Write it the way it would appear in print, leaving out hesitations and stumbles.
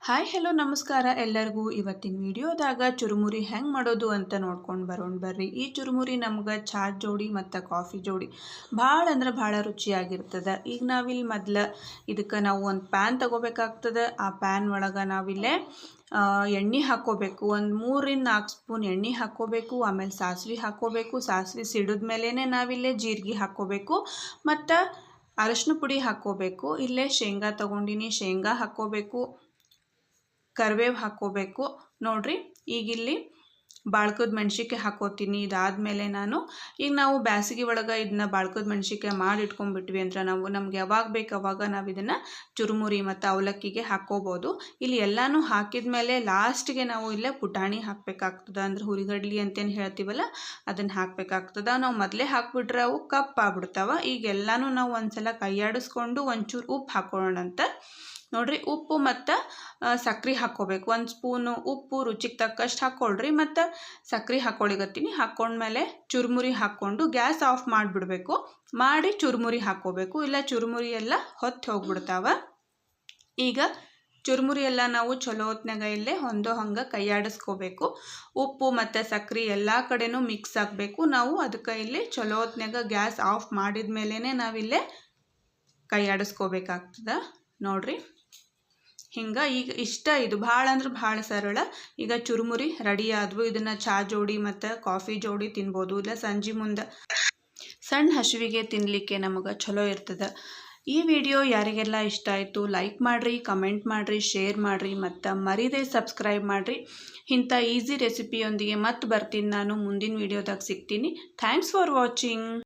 Hi hello ನಮಸ್ಕಾರ ಎಲ್ಲರಿಗೂ. ಇವತ್ತಿನ ವಿಡಿಯೋದಾಗ ಚುರುಮುರಿ ಹೆಂಗೆ ಮಾಡೋದು ಅಂತ ನೋಡ್ಕೊಂಡು ಬರೋಣ ಬರ್ರಿ. ಈ ಚುರುಮುರಿ ನಮ್ಗೆ ಚಹಾ ಜೋಡಿ ಮತ್ತು ಕಾಫಿ ಜೋಡಿ ಭಾಳ ಅಂದ್ರೆ ಭಾಳ ರುಚಿಯಾಗಿರ್ತದೆ. ಈಗ ನಾವಿಲ್ಲಿ ಇದಕ್ಕೆ ನಾವು ಒಂದು ಪ್ಯಾನ್ ತೊಗೋಬೇಕಾಗ್ತದೆ. ಆ ಪ್ಯಾನ್ ಒಳಗೆ ನಾವಿಲ್ಲೇ ಎಣ್ಣೆ ಹಾಕ್ಕೋಬೇಕು. ಒಂದು 3-4 ಸ್ಪೂನ್ ಎಣ್ಣೆ ಹಾಕ್ಕೋಬೇಕು. ಆಮೇಲೆ ಸಾಸಿವೆ ಹಾಕ್ಕೋಬೇಕು. ಸಾಸಿವೆ ಸಿಡಿದ ಮೇಲೇ ನಾವಿಲ್ಲೇ ಜೀರಿಗೆ ಹಾಕ್ಕೋಬೇಕು ಮತ್ತು ಅರಶಿನ ಪುಡಿ ಹಾಕ್ಕೋಬೇಕು. ಇಲ್ಲೇ ಶೇಂಗಾ ತೊಗೊಂಡಿನಿ, ಶೇಂಗಾ ಹಾಕ್ಕೋಬೇಕು. ಕರಿಬೇವು ಹಾಕ್ಕೋಬೇಕು ನೋಡ್ರಿ. ಈಗ ಇಲ್ಲಿ ಬಾಳ್ಕದ ಮೆಣ್ಸಿಕಾಯಿ ಹಾಕ್ಕೋತೀನಿ. ಇದಾದಮೇಲೆ ನಾವು ಬ್ಯಾಸಿಗೆ ಒಳಗೆ ಇದನ್ನ ಬಾಳ್ಕದ ಮೆಣ್ಸಿಕಾಯಿ ಮಾಡಿ ಇಟ್ಕೊಂಡ್ಬಿಟ್ವಿ ಅಂದ್ರೆ ನಮ್ಗೆ ಯಾವಾಗ ಬೇಕು ಅವಾಗ ನಾವು ಇದನ್ನು ಚುರುಮುರಿ ಮತ್ತು ಅವಲಕ್ಕಿಗೆ ಹಾಕ್ಕೋಬೋದು. ಇಲ್ಲಿ ಎಲ್ಲನೂ ಹಾಕಿದ ಮೇಲೆ ಲಾಸ್ಟಿಗೆ ನಾವು ಇಲ್ಲೇ ಪುಟಾಣಿ ಹಾಕಬೇಕಾಗ್ತದೆ. ಅಂದ್ರೆ ಹುರಿಗಡ್ಲಿ ಅಂತೇನು ಹೇಳ್ತೀವಲ್ಲ ಅದನ್ನು ಹಾಕಬೇಕಾಗ್ತದೆ. ನಾವು ಮೊದಲೇ ಹಾಕ್ಬಿಟ್ರೆ ಅವು ಕಪ್ಪಾಗ್ಬಿಡ್ತಾವೆ. ಈಗ ಎಲ್ಲನೂ ನಾವು ಒಂದ್ಸಲ ಕೈಯಾಡಿಸ್ಕೊಂಡು ಒಂಚೂರು ಉಪ್ಪು ಹಾಕ್ಕೊಳ್ಳೋಣಂತ ನೋಡ್ರಿ. ಉಪ್ಪು ಮತ್ತು ಸಕ್ರೆ ಹಾಕ್ಕೋಬೇಕು. 1 ಸ್ಪೂನು ಉಪ್ಪು ರುಚಿಗೆ ತಕ್ಕಷ್ಟು ಹಾಕ್ಕೊಳ್ರಿ ಮತ್ತು ಸಕ್ರೆ ಹಾಕ್ಕೊಳಿಗತ್ತೀನಿ. ಹಾಕ್ಕೊಂಡ್ಮೇಲೆ ಚುರುಮುರಿ ಹಾಕ್ಕೊಂಡು ಗ್ಯಾಸ್ ಆಫ್ ಮಾಡಿಬಿಡ್ಬೇಕು. ಮಾಡಿ ಚುರುಮುರಿ ಹಾಕ್ಕೋಬೇಕು, ಇಲ್ಲ ಚುರುಮುರಿ ಎಲ್ಲ ಹೊತ್ತು ಹೋಗ್ಬಿಡ್ತಾವೆ. ಈಗ ಚುರುಮುರಿ ಎಲ್ಲ ನಾವು ಚಲೋ ಹೊತ್ನಾಗ ಇಲ್ಲೇ ಹೊಂದೋ ಹಂಗೆ ಕೈಯಾಡಿಸ್ಕೋಬೇಕು. ಉಪ್ಪು ಮತ್ತು ಸಕ್ರೆ ಎಲ್ಲ ಕಡೆನೂ ಮಿಕ್ಸ್ ಆಗಬೇಕು. ನಾವು ಅದಕ್ಕೆ ಇಲ್ಲಿ ಚಲೋ ಹೊತ್ನಾಗ ಗ್ಯಾಸ್ ಆಫ್ ಮಾಡಿದ ಮೇಲೇ ನಾವಿಲ್ಲೇ ಕೈಯಾಡಿಸ್ಕೋಬೇಕಾಗ್ತದೆ ನೋಡ್ರಿ. ಹಿಂಗೆ ಈಗ ಇದು ಭಾಳ ಅಂದ್ರೆ ಭಾಳ ಸರಳ. ಈಗ ಚುರುಮುರಿ ರೆಡಿ ಆದವು. ಇದನ್ನು ಚಹಾ ಜೋಡಿ ಮತ್ತು ಕಾಫಿ ಜೋಡಿ ತಿನ್ಬೋದು, ಇಲ್ಲ ಸಂಜೆ ಮುಂದೆ ಸಣ್ಣ ಹಸಿವಿಗೆ ತಿನ್ನಲಿಕ್ಕೆ ನಮಗೆ ಚಲೋ ಇರ್ತದೆ. ಈ ವಿಡಿಯೋ ಯಾರಿಗೆಲ್ಲ ಇಷ್ಟ ಆಯಿತು ಲೈಕ್ ಮಾಡಿರಿ, ಕಮೆಂಟ್ ಮಾಡಿರಿ, ಶೇರ್ ಮಾಡಿರಿ ಮತ್ತು ಮರೀದೆ ಸಬ್ಸ್ಕ್ರೈಬ್ ಮಾಡಿರಿ. ಇಂಥ ಈಸಿ ರೆಸಿಪಿಯೊಂದಿಗೆ ಮತ್ತೆ ಬರ್ತೀನಿ ನಾನು. ಮುಂದಿನ ವಿಡಿಯೋದಾಗ ಸಿಗ್ತೀನಿ. Thanks for watching.